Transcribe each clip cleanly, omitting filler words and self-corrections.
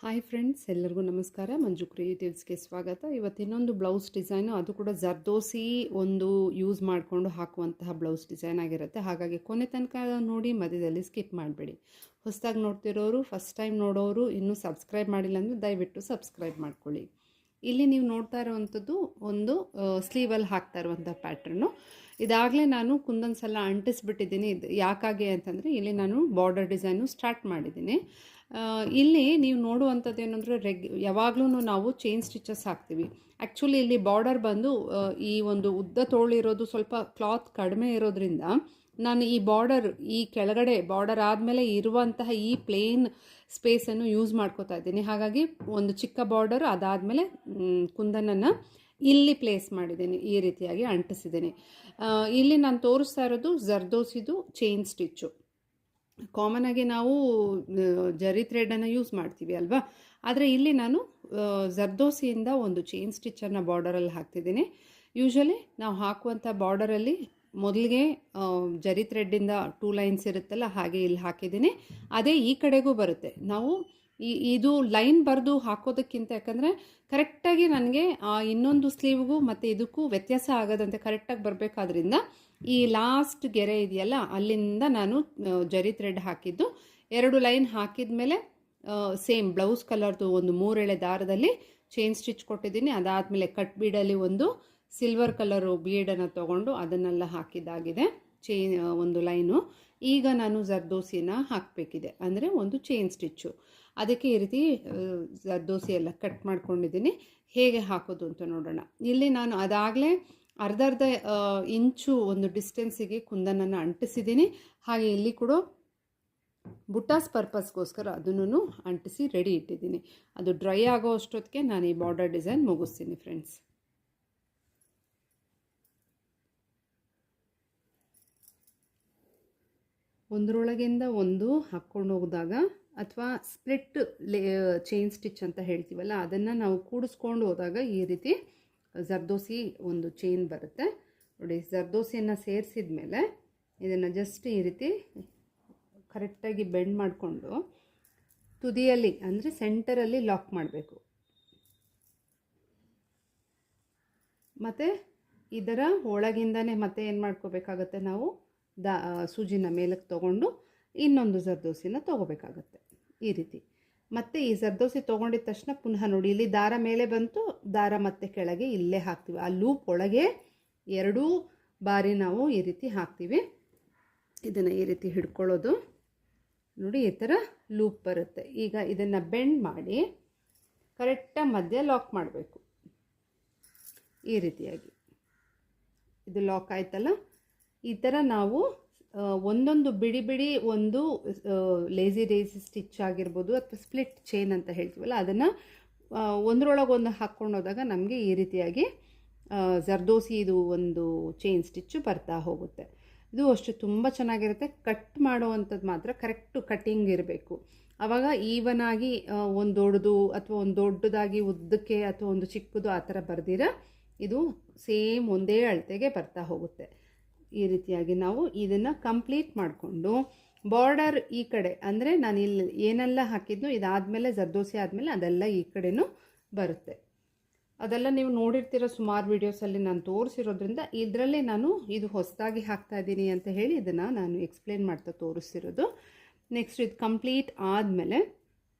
Hi friends, ಎಲ್ಲರಿಗೂ ನಮಸ್ಕಾರ. ಮಂಜು ಕ್ರಿಯೇಟಿವ್ಸ್ಗೆ ಸ್ವಾಗತ. ಇವತ್ತು ಇನ್ನೊಂದು ಬ್ಲೌಸ್ ಡಿಸೈನು, ಅದು ಕೂಡ ಜರ್ದೋಸಿ ಒಂದು ಯೂಸ್ ಮಾಡಿಕೊಂಡು ಹಾಕುವಂತಹ ಬ್ಲೌಸ್ ಡಿಸೈನ್ ಆಗಿರುತ್ತೆ. ಹಾಗಾಗಿ ಕೊನೆ ತನಕ ನೋಡಿ, ಮಧ್ಯದಲ್ಲಿ ಸ್ಕಿಪ್ ಮಾಡಬೇಡಿ. ಹೊಸದಾಗಿ ನೋಡ್ತಿರೋರು, ಫಸ್ಟ್ ಟೈಮ್ ನೋಡೋರು, ಇನ್ನೂ ಸಬ್ಸ್ಕ್ರೈಬ್ ಮಾಡಿಲ್ಲ ಅಂದರೆ ದಯವಿಟ್ಟು ಸಬ್ಸ್ಕ್ರೈಬ್ ಮಾಡ್ಕೊಳ್ಳಿ. ಇಲ್ಲಿ ನೀವು ನೋಡ್ತಾ ಇರುವಂಥದ್ದು ಒಂದು ಸ್ಲೀವಲ್ಲಿ ಹಾಕ್ತಾ ಇರುವಂಥ ಪ್ಯಾಟ್ರನ್ನು. ಇದಾಗಲೇ ನಾನು ಕುಂದನ್ ಸಲ ಅಂಟಿಸ್ಬಿಟ್ಟಿದ್ದೀನಿ. ಇದು ಯಾಕಾಗಿ ಅಂತಂದರೆ, ಇಲ್ಲಿ ನಾನು ಬಾರ್ಡರ್ ಡಿಸೈನು ಸ್ಟಾರ್ಟ್ ಮಾಡಿದ್ದೀನಿ. ಇಲ್ಲಿ ನೀವು ನೋಡುವಂಥದ್ದು ಏನಂದರೆ, ಯಾವಾಗಲೂ ನಾವು ಚೈನ್ ಸ್ಟಿಚಸ್ ಹಾಕ್ತೀವಿ. ಆ್ಯಕ್ಚುಲಿ ಇಲ್ಲಿ ಬಾರ್ಡರ್ ಬಂದು ಈ ಒಂದು ಉದ್ದ ತೋಳಿರೋದು ಸ್ವಲ್ಪ ಕ್ಲಾತ್ ಕಡಿಮೆ ಇರೋದ್ರಿಂದ ನಾನು ಈ ಬಾರ್ಡರ್, ಈ ಕೆಳಗಡೆ ಬಾರ್ಡರ್ ಆದಮೇಲೆ ಇರುವಂತಹ ಈ ಪ್ಲೇನ್ ಸ್ಪೇಸನ್ನು ಯೂಸ್ ಮಾಡ್ಕೋತಾ ಇದ್ದೀನಿ. ಹಾಗಾಗಿ ಒಂದು ಚಿಕ್ಕ ಬಾರ್ಡರ್, ಅದಾದಮೇಲೆ ಕುಂದನನ್ನು ಇಲ್ಲಿ ಪ್ಲೇಸ್ ಮಾಡಿದ್ದೀನಿ, ಈ ರೀತಿಯಾಗಿ ಅಂಟಿಸಿದ್ದೀನಿ. ಇಲ್ಲಿ ನಾನು ತೋರಿಸ್ತಾ ಇರೋದು ಜರ್ದೋಸಿದು ಚೈನ್ ಸ್ಟಿಚ್ಚು. ಕಾಮನ್ ಆಗಿ ನಾವು ಜರಿ ಥ್ರೆಡನ್ನು ಯೂಸ್ ಮಾಡ್ತೀವಿ ಅಲ್ವಾ, ಆದರೆ ಇಲ್ಲಿ ನಾನು ಜರ್ದೋಸಿಯಿಂದ ಒಂದು ಚೈನ್ ಸ್ಟಿಚ್ಚನ್ನು ಬಾರ್ಡರಲ್ಲಿ ಹಾಕ್ತಿದ್ದೀನಿ. ಯೂಶ್ವಲಿ ನಾವು ಹಾಕುವಂಥ ಬಾರ್ಡರಲ್ಲಿ ಮೊದಲಿಗೆ ಜರಿ ಥ್ರೆಡ್ಡಿಂದ 2 ಲೈನ್ಸ್ ಇರುತ್ತಲ್ಲ, ಹಾಗೆ ಇಲ್ಲಿ ಹಾಕಿದ್ದೀನಿ. ಅದೇ ಈ ಕಡೆಗೂ ಬರುತ್ತೆ. ನಾವು ಇದು ಲೈನ್ ಬರೆದು ಹಾಕೋದಕ್ಕಿಂತ, ಯಾಕಂದರೆ ಕರೆಕ್ಟಾಗಿ ನನಗೆ ಇನ್ನೊಂದು ಸ್ಲೀವ್ಗೂ ಮತ್ತು ಇದಕ್ಕೂ ವ್ಯತ್ಯಾಸ ಆಗೋದಂತೆ ಕರೆಕ್ಟಾಗಿ ಬರಬೇಕಾದ್ರಿಂದ ಈ ಲಾಸ್ಟ್ ಗೆರೆ ಇದೆಯಲ್ಲ, ಅಲ್ಲಿಂದ ನಾನು ಜರಿ ಥ್ರೆಡ್ ಹಾಕಿದ್ದು 2 ಲೈನ್ ಹಾಕಿದ ಮೇಲೆ ಸೇಮ್ ಬ್ಲೌಸ್ ಕಲರ್ದು ಒಂದು 3 ಎಳೆ ದಾರದಲ್ಲಿ ಚೈನ್ ಸ್ಟಿಚ್ ಕೊಟ್ಟಿದ್ದೀನಿ. ಅದಾದಮೇಲೆ ಕಟ್ ಬೀಡಲ್ಲಿ ಒಂದು ಸಿಲ್ವರ್ ಕಲರು ಬೀಡನ್ನು ತೊಗೊಂಡು ಅದನ್ನೆಲ್ಲ ಹಾಕಿದ್ದಾಗಿದೆ, ಒಂದು ಲೈನು. ಈಗ ನಾನು ಜರ್ದೋಸಿನ ಹಾಕಬೇಕಿದೆ, ಅಂದರೆ ಒಂದು ಚೈನ್ ಸ್ಟಿಚ್ಚು. ಅದಕ್ಕೆ ಈ ರೀತಿ ಜರ್ದೋಸಿ ಎಲ್ಲ ಕಟ್ ಮಾಡ್ಕೊಂಡಿದ್ದೀನಿ. ಹೇಗೆ ಹಾಕೋದು ಅಂತ ನೋಡೋಣ. ಇಲ್ಲಿ ನಾನು ಅದಾಗಲೇ ಅರ್ಧ ಇಂಚು ಒಂದು ಡಿಸ್ಟೆನ್ಸಿಗೆ ಕುಂದನನ್ನು ಅಂಟಿಸಿದ್ದೀನಿ. ಹಾಗೆ ಇಲ್ಲಿ ಕೂಡ ಬುಟ್ಟಾಸ್ ಪರ್ಪಸ್ಗೋಸ್ಕರ ಅದನ್ನು ಅಂಟಿಸಿ ರೆಡಿ ಇಟ್ಟಿದ್ದೀನಿ. ಅದು ಡ್ರೈ ಆಗೋ ಅಷ್ಟೊತ್ತಿಗೆ ನಾನು ಈ ಬಾರ್ಡರ್ ಡಿಸೈನ್ ಮುಗಿಸ್ತೀನಿ ಫ್ರೆಂಡ್ಸ್. ಒಂದರೊಳಗಿಂದ ಒಂದು ಹಾಕ್ಕೊಂಡು ಹೋಗಿದಾಗ, ಅಥವಾ ಸ್ಪ್ಲಿಟ್ ಚೈನ್ ಸ್ಟಿಚ್ ಅಂತ ಹೇಳ್ತೀವಲ್ಲ, ಅದನ್ನು ನಾವು ಕೂಡಿಸ್ಕೊಂಡು ಹೋದಾಗ ಈ ರೀತಿ ಜರ್ದೋಸಿ ಒಂದು ಚೈನ್ ಬರುತ್ತೆ ನೋಡಿ. ಜರ್ದೋಸಿಯನ್ನು ಸೇರಿಸಿದ ಮೇಲೆ ಇದನ್ನು ಜಸ್ಟ್ ಈ ರೀತಿ ಕರೆಕ್ಟಾಗಿ ಬೆಂಡ್ ಮಾಡಿಕೊಂಡು ತುದಿಯಲ್ಲಿ, ಅಂದರೆ ಸೆಂಟರಲ್ಲಿ ಲಾಕ್ ಮಾಡಬೇಕು. ಮತ್ತು ಇದರ ಒಳಗಿಂದನೇ ಮತ್ತೆ ಏನು ಮಾಡ್ಕೋಬೇಕಾಗತ್ತೆ, ನಾವು ಸೂಜಿನ ಮೇಲಕ್ಕೆ ತೊಗೊಂಡು ಇನ್ನೊಂದು ಜರ್ದೋಸಿನ ತೊಗೋಬೇಕಾಗತ್ತೆ ಈ ರೀತಿ. ಮತ್ತು ಈ ಜರ್ದೋಸಿ ತೊಗೊಂಡಿದ ತಕ್ಷಣ ಪುನಃ ನೋಡಿ, ಇಲ್ಲಿ ದಾರ ಮೇಲೆ ಬಂತು, ದಾರ ಮತ್ತೆ ಕೆಳಗೆ ಇಲ್ಲೇ ಹಾಕ್ತೀವಿ. ಆ ಲೂಪ್ ಒಳಗೆ 2 ಬಾರಿ ನಾವು ಈ ರೀತಿ ಹಾಕ್ತೀವಿ. ಇದನ್ನು ಈ ರೀತಿ ಹಿಡ್ಕೊಳ್ಳೋದು ನೋಡಿ, ಈ ಥರ ಲೂಪ್ ಬರುತ್ತೆ. ಈಗ ಇದನ್ನು ಬೆಂಡ್ ಮಾಡಿ ಕರೆಕ್ಟಾಗಿ ಮಧ್ಯೆ ಲಾಕ್ ಮಾಡಬೇಕು ಈ ರೀತಿಯಾಗಿ. ಇದು ಲಾಕ್ ಆಯ್ತಲ್ಲ, ಈ ಥರ ನಾವು ಒಂದೊಂದು ಬಿಡಿ ಬಿಡಿ ಒಂದು ಲೇಸಿ ಸ್ಟಿಚ್ ಆಗಿರ್ಬೋದು, ಅಥವಾ ಸ್ಪ್ಲಿಟ್ ಚೈನ್ ಅಂತ ಹೇಳ್ತೀವಲ್ಲ, ಅದನ್ನು ಒಂದರೊಳಗೊಂದು ಹಾಕ್ಕೊಂಡು ಹೋದಾಗ ನಮಗೆ ಈ ರೀತಿಯಾಗಿ ಜರ್ದೋಸಿ ಇದು ಒಂದು ಚೈನ್ ಸ್ಟಿಚ್ಚು ಬರ್ತಾ ಹೋಗುತ್ತೆ. ಇದು ಅಷ್ಟು ತುಂಬ ಚೆನ್ನಾಗಿರುತ್ತೆ. ಕಟ್ ಮಾಡುವಂಥದ್ದು ಮಾತ್ರ ಕರೆಕ್ಟು ಕಟ್ಟಿಂಗ್ ಇರಬೇಕು. ಆವಾಗ ಈವನ್ ಆಗಿ ಒಂದು ದೊಡ್ಡದು ಅಥವಾ ಒಂದು ದೊಡ್ಡದಾಗಿ ಉದ್ದಕ್ಕೆ ಅಥವಾ ಒಂದು ಚಿಕ್ಕದು ಆ ಥರ ಬರ್ದಿರ, ಇದು ಸೇಮ್ ಒಂದೇ ಅಳತೆಗೆ ಬರ್ತಾ ಹೋಗುತ್ತೆ. ಈ ರೀತಿಯಾಗಿ ನಾವು ಇದನ್ನು ಕಂಪ್ಲೀಟ್ ಮಾಡಿಕೊಂಡು ಬಾರ್ಡರ್ ಈ ಕಡೆ, ಅಂದರೆ ನಾನು ಇಲ್ಲಿ ಏನೆಲ್ಲ ಹಾಕಿದ್ನೋ ಇದಾದಮೇಲೆ ಜರ್ದೋಸಿ ಆದಮೇಲೆ ಅದೆಲ್ಲ ಈ ಕಡೆನೂ ಬರುತ್ತೆ. ಅದೆಲ್ಲ ನೀವು ನೋಡಿರ್ತೀರ ಸುಮಾರು ವೀಡಿಯೋಸಲ್ಲಿ ನಾನು ತೋರಿಸಿರೋದ್ರಿಂದ, ಇದರಲ್ಲೇ ನಾನು ಇದು ಹೊಸದಾಗಿ ಹಾಕ್ತಾಯಿದ್ದೀನಿ ಅಂತ ಹೇಳಿ ಇದನ್ನು ನಾನು ಎಕ್ಸ್ಪ್ಲೇನ್ ಮಾಡ್ತಾ ತೋರಿಸಿರೋದು. ನೆಕ್ಸ್ಟ್ ಇದು ಕಂಪ್ಲೀಟ್ ಆದಮೇಲೆ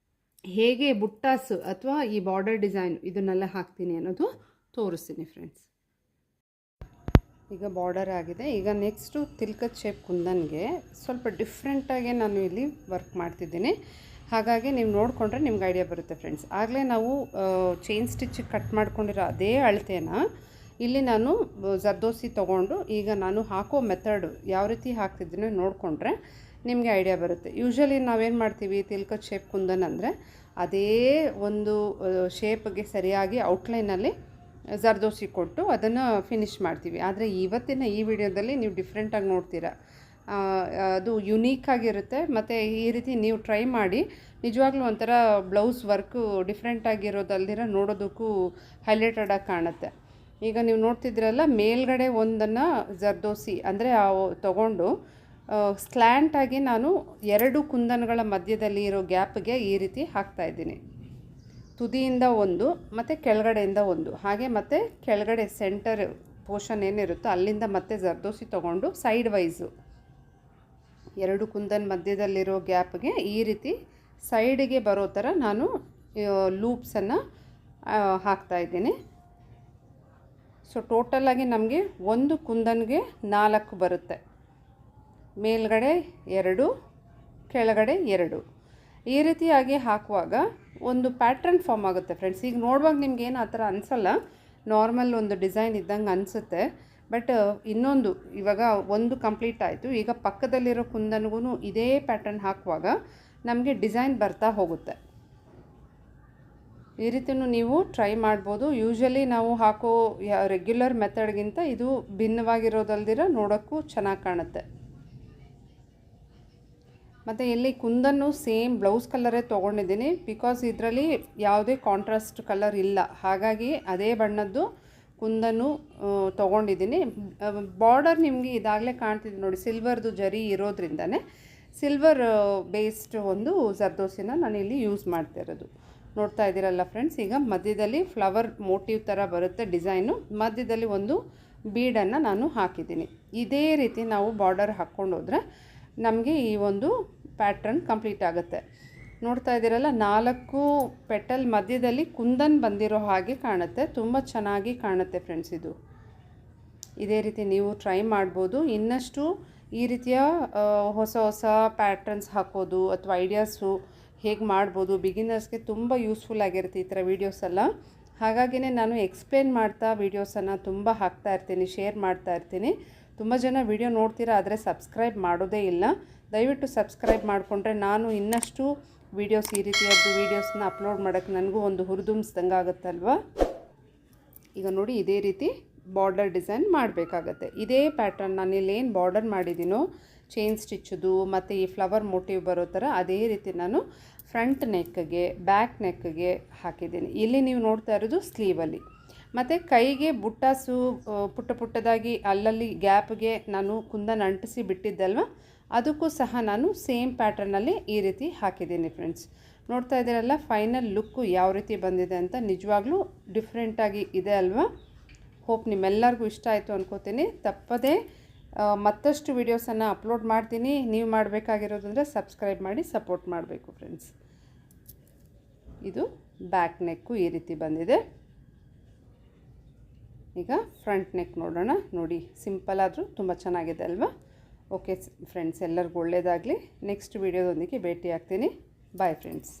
ಹೇಗೆ ಬುಟ್ಟಾಸು ಅಥವಾ ಈ ಬಾರ್ಡರ್ ಡಿಸೈನ್ ಇದನ್ನೆಲ್ಲ ಹಾಕ್ತೀನಿ ಅನ್ನೋದು ತೋರಿಸ್ತೀನಿ ಫ್ರೆಂಡ್ಸ್. ಈಗ ಬಾರ್ಡರ್ ಆಗಿದೆ. ಈಗ ನೆಕ್ಸ್ಟು ತಿಲ್ಕದ ಶೇಪ್ ಕುಂದನ್ಗೆ ಸ್ವಲ್ಪ ಡಿಫ್ರೆಂಟಾಗಿ ನಾನು ಇಲ್ಲಿ ವರ್ಕ್ ಮಾಡ್ತಿದ್ದೀನಿ. ಹಾಗಾಗಿ ನೀವು ನೋಡಿಕೊಂಡ್ರೆ ನಿಮ್ಗೆ ಐಡಿಯಾ ಬರುತ್ತೆ ಫ್ರೆಂಡ್ಸ್. ಆಗಲೇ ನಾವು ಚೈನ್ ಸ್ಟಿಚ್ ಕಟ್ ಮಾಡ್ಕೊಂಡಿರೋ ಅದೇ ಅಳತೆನ ಇಲ್ಲಿ ನಾನು ಜರ್ದೋಸಿ ತೊಗೊಂಡು ಈಗ ನಾನು ಹಾಕೋ ಮೆಥಡ್ ಯಾವ ರೀತಿ ಹಾಕ್ತಿದ್ದೀನೋ ನೋಡಿಕೊಂಡ್ರೆ ನಿಮಗೆ ಐಡಿಯಾ ಬರುತ್ತೆ. ಯೂಶ್ವಲಿ ನಾವೇನು ಮಾಡ್ತೀವಿ, ತಿಲ್ಕದ ಶೇಪ್ ಕುಂದನ್ ಅಂದರೆ ಅದೇ ಒಂದು ಶೇಪ್ಗೆ ಸರಿಯಾಗಿ ಔಟ್ಲೈನಲ್ಲಿ ಜರ್ದೋಸಿ ಕೊಟ್ಟು ಅದನ್ನು ಫಿನಿಷ್ ಮಾಡ್ತೀವಿ. ಆದರೆ ಇವತ್ತಿನ ಈ ವಿಡಿಯೋದಲ್ಲಿ ನೀವು ಡಿಫ್ರೆಂಟಾಗಿ ನೋಡ್ತೀರಾ, ಅದು ಯುನೀಕಾಗಿರುತ್ತೆ. ಮತ್ತು ಈ ರೀತಿ ನೀವು ಟ್ರೈ ಮಾಡಿ, ನಿಜವಾಗ್ಲೂ ಒಂಥರ ಬ್ಲೌಸ್ ವರ್ಕು ಡಿಫ್ರೆಂಟಾಗಿರೋದಲ್ದಿರ ನೋಡೋದಕ್ಕೂ ಹೈಲೈಟೆಡಾಗಿ ಕಾಣುತ್ತೆ. ಈಗ ನೀವು ನೋಡ್ತಿದ್ದೀರಲ್ಲ, ಮೇಲ್ಗಡೆ ಒಂದನ್ನು ಜರ್ದೋಸಿ ಅಂದರೆ ತೊಗೊಂಡು ಸ್ಲ್ಯಾಂಟಾಗಿ ನಾನು 2 ಕುಂದನ್ಗಳ ಮಧ್ಯದಲ್ಲಿ ಇರೋ ಗ್ಯಾಪ್ಗೆ ಈ ರೀತಿ ಹಾಕ್ತಾಯಿದ್ದೀನಿ. ತುದಿಯಿಂದ ಒಂದು ಮತ್ತು ಕೆಳಗಡೆಯಿಂದ ಒಂದು, ಹಾಗೆ ಮತ್ತು ಕೆಳಗಡೆ ಸೆಂಟರ್ ಪೋರ್ಷನ್ ಏನಿರುತ್ತೋ ಅಲ್ಲಿಂದ ಮತ್ತೆ ಜರ್ದೋಸಿ ತೊಗೊಂಡು ಸೈಡ್ ವೈಸು ಎರಡು ಕುಂದನ್ ಮಧ್ಯದಲ್ಲಿರೋ ಗ್ಯಾಪ್ಗೆ ಈ ರೀತಿ ಸೈಡಿಗೆ ಬರೋ ಥರ ನಾನು ಲೂಪ್ಸನ್ನು ಹಾಕ್ತಾಯಿದ್ದೀನಿ. ಸೊ ಟೋಟಲಾಗಿ ನಮಗೆ ಒಂದು ಕುಂದನ್ಗೆ 4 ಬರುತ್ತೆ, ಮೇಲ್ಗಡೆ 2 ಕೆಳಗಡೆ 2. ಈ ರೀತಿಯಾಗಿ ಹಾಕುವಾಗ ಒಂದು ಪ್ಯಾಟ್ರನ್ ಫಾರ್ಮ್ ಆಗುತ್ತೆ ಫ್ರೆಂಡ್ಸ್. ಈಗ ನೋಡುವಾಗ ನಿಮ್ಗೇನು ಆ ಥರ ಅನಿಸಲ್ಲ, ನಾರ್ಮಲ್ ಒಂದು ಡಿಸೈನ್ ಇದ್ದಂಗೆ ಅನಿಸುತ್ತೆ. ಬಟ್ ಇನ್ನೊಂದು ಇವಾಗ ಒಂದು ಕಂಪ್ಲೀಟ್ ಆಯಿತು, ಈಗ ಪಕ್ಕದಲ್ಲಿರೋ ಕುಂದನ್ಗೂ ಇದೇ ಪ್ಯಾಟರ್ನ್ ಹಾಕುವಾಗ ನಮಗೆ ಡಿಸೈನ್ ಬರ್ತಾ ಹೋಗುತ್ತೆ. ಈ ರೀತಿಯೂ ನೀವು ಟ್ರೈ ಮಾಡ್ಬೋದು. ಯೂಶ್ವಲಿ ನಾವು ಹಾಕೋ ರೆಗ್ಯುಲರ್ ಮೆಥಡ್ಗಿಂತ ಇದು ಭಿನ್ನವಾಗಿರೋದಲ್ದಿರ ನೋಡೋಕ್ಕೂ ಚೆನ್ನಾಗಿ ಕಾಣುತ್ತೆ. ಮತ್ತು ಇಲ್ಲಿ ಕುಂದನ್ನು ಸೇಮ್ ಬ್ಲೌಸ್ ಕಲರೇ ತೊಗೊಂಡಿದ್ದೀನಿ, ಬಿಕಾಸ್ ಇದರಲ್ಲಿ ಯಾವುದೇ ಕಾಂಟ್ರಾಸ್ಟ್ ಕಲರ್ ಇಲ್ಲ, ಹಾಗಾಗಿ ಅದೇ ಬಣ್ಣದ್ದು ಕುಂದನ್ನು ತೊಗೊಂಡಿದ್ದೀನಿ. ಬಾರ್ಡರ್ ನಿಮಗೆ ಇದಾಗಲೇ ಕಾಣ್ತಿದೆ ನೋಡಿ, ಸಿಲ್ವರ್ದು ಜರಿ ಇರೋದ್ರಿಂದನೇ ಸಿಲ್ವರ್ ಬೇಸ್ಡ್ ಒಂದು ಜರ್ದೋಸಿನ ನಾನಿಲ್ಲಿ ಯೂಸ್ ಮಾಡ್ತಿರೋದು. ನೋಡ್ತಾ ಇದ್ದೀರಲ್ಲ ಫ್ರೆಂಡ್ಸ್. ಈಗ ಮಧ್ಯದಲ್ಲಿ ಫ್ಲವರ್ ಮೋಟಿವ್ ಥರ ಬರುತ್ತೆ ಡಿಸೈನು, ಮಧ್ಯದಲ್ಲಿ ಒಂದು ಬೀಡನ್ನು ನಾನು ಹಾಕಿದ್ದೀನಿ. ಇದೇ ರೀತಿ ನಾವು ಬಾರ್ಡರ್ ಹಾಕ್ಕೊಂಡೋದ್ರೆ ನಮಗೆ ಈ ಒಂದು ಪ್ಯಾಟ್ರನ್ ಕಂಪ್ಲೀಟ್ ಆಗುತ್ತೆ. ನೋಡ್ತಾ ಇದ್ದೀರಲ್ಲ, 4 ಪೆಟಲ್ ಮಧ್ಯದಲ್ಲಿ ಕುಂದನ್ ಬಂದಿರೋ ಹಾಗೆ ಕಾಣುತ್ತೆ, ತುಂಬ ಚೆನ್ನಾಗಿ ಕಾಣುತ್ತೆ ಫ್ರೆಂಡ್ಸ್. ಇದು ಇದೇ ರೀತಿ ನೀವು ಟ್ರೈ ಮಾಡ್ಬೋದು. ಇನ್ನಷ್ಟು ಈ ರೀತಿಯ ಹೊಸ ಹೊಸ ಪ್ಯಾಟ್ರನ್ಸ್ ಹಾಕೋದು ಅಥವಾ ಐಡಿಯಾಸು ಹೇಗೆ ಮಾಡ್ಬೋದು, ಬಿಗಿನರ್ಸ್ಗೆ ತುಂಬ ಯೂಸ್ಫುಲ್ ಆಗಿರುತ್ತೆ ಈ ಥರ ವೀಡಿಯೋಸೆಲ್ಲ. ಹಾಗಾಗಿನೇ ನಾನು ಎಕ್ಸ್ಪ್ಲೇನ್ ಮಾಡ್ತಾ ವೀಡಿಯೋಸನ್ನು ತುಂಬ ಹಾಕ್ತಾ ಇರ್ತೀನಿ, ಶೇರ್ ಮಾಡ್ತಾ ಇರ್ತೀನಿ. ತುಂಬ ಜನ ವಿಡಿಯೋ ನೋಡ್ತೀರಾ, ಆದರೆ ಸಬ್ಸ್ಕ್ರೈಬ್ ಮಾಡೋದೇ ಇಲ್ಲ. ದಯವಿಟ್ಟು ಸಬ್ಸ್ಕ್ರೈಬ್ ಮಾಡಿಕೊಂಡ್ರೆ ನಾನು ಇನ್ನಷ್ಟು ವೀಡಿಯೋಸ್ ಈ ರೀತಿಯದ್ದು ವೀಡಿಯೋಸ್ನ ಅಪ್ಲೋಡ್ ಮಾಡೋಕ್ಕೆ ನನಗೂ ಒಂದು ಹುರಿದುಂಬಿಸ್ದಂಗೆ ಆಗುತ್ತಲ್ವ. ಈಗ ನೋಡಿ, ಇದೇ ರೀತಿ ಬಾರ್ಡರ್ ಡಿಸೈನ್ ಮಾಡಬೇಕಾಗತ್ತೆ. ಇದೇ ಪ್ಯಾಟರ್ನ್ ನಾನು ಇಲ್ಲೇನು ಬಾರ್ಡರ್ ಮಾಡಿದ್ದೀನೋ ಚೈನ್ ಸ್ಟಿಚ್ಚದು ಮತ್ತು ಈ ಫ್ಲವರ್ ಮೋಟಿವ್ ಬರೋ ಥರ ಅದೇ ರೀತಿ ನಾನು ಫ್ರಂಟ್ ನೆಕ್ಗೆ ಬ್ಯಾಕ್ ನೆಕ್ಗೆ ಹಾಕಿದ್ದೀನಿ. ಇಲ್ಲಿ ನೀವು ನೋಡ್ತಾ ಇರೋದು ಸ್ಲೀವಲ್ಲಿ. ಮತ್ತು ಕೈಗೆ ಬುಟ್ಟಾಸು ಪುಟ್ಟ ಪುಟ್ಟದಾಗಿ ಅಲ್ಲಲ್ಲಿ ಗ್ಯಾಪ್ಗೆ ನಾನು ಕುಂದನ್ ಅಂಟಿಸಿ ಬಿಟ್ಟಿದ್ದಲ್ವ, ಅದಕ್ಕೂ ಸಹ ನಾನು ಸೇಮ್ ಪ್ಯಾಟರ್ನಲ್ಲಿ ಈ ರೀತಿ ಹಾಕಿದ್ದೀನಿ ಫ್ರೆಂಡ್ಸ್. ನೋಡ್ತಾ ಇದ್ದೀರಲ್ಲ ಫೈನಲ್ ಲುಕ್ಕು ಯಾವ ರೀತಿ ಬಂದಿದೆ ಅಂತ. ನಿಜವಾಗ್ಲೂ ಡಿಫ್ರೆಂಟಾಗಿ ಇದೆ ಅಲ್ವಾ. ಹೋಪ್ ನಿಮ್ಮೆಲ್ಲರಿಗೂ ಇಷ್ಟ ಆಯಿತು ಅನ್ಕೋತೀನಿ. ತಪ್ಪದೇ ಮತ್ತಷ್ಟು ವೀಡಿಯೋಸನ್ನು ಅಪ್ಲೋಡ್ ಮಾಡ್ತೀನಿ. ನೀವು ಮಾಡಬೇಕಾಗಿರೋದಂದರೆ ಸಬ್ಸ್ಕ್ರೈಬ್ ಮಾಡಿ ಸಪೋರ್ಟ್ ಮಾಡಬೇಕು ಫ್ರೆಂಡ್ಸ್. ಇದು ಬ್ಯಾಕ್ ನೆಕ್ಕು ಈ ರೀತಿ ಬಂದಿದೆ. ಈಗ ಫ್ರಂಟ್ ನೆಕ್ ನೋಡೋಣ. ನೋಡಿ, ಸಿಂಪಲ್ ಆದರೂ ತುಂಬ ಚೆನ್ನಾಗಿದೆ ಅಲ್ವಾ. ಓಕೆ ಫ್ರೆಂಡ್ಸ್, ಎಲ್ಲರಿಗೂ ಒಳ್ಳೆಯದಾಗಲಿ. ನೆಕ್ಸ್ಟ್ ವೀಡಿಯೋದೊಂದಿಗೆ ಭೇಟಿ ಆಗ್ತೀನಿ. Bye friends.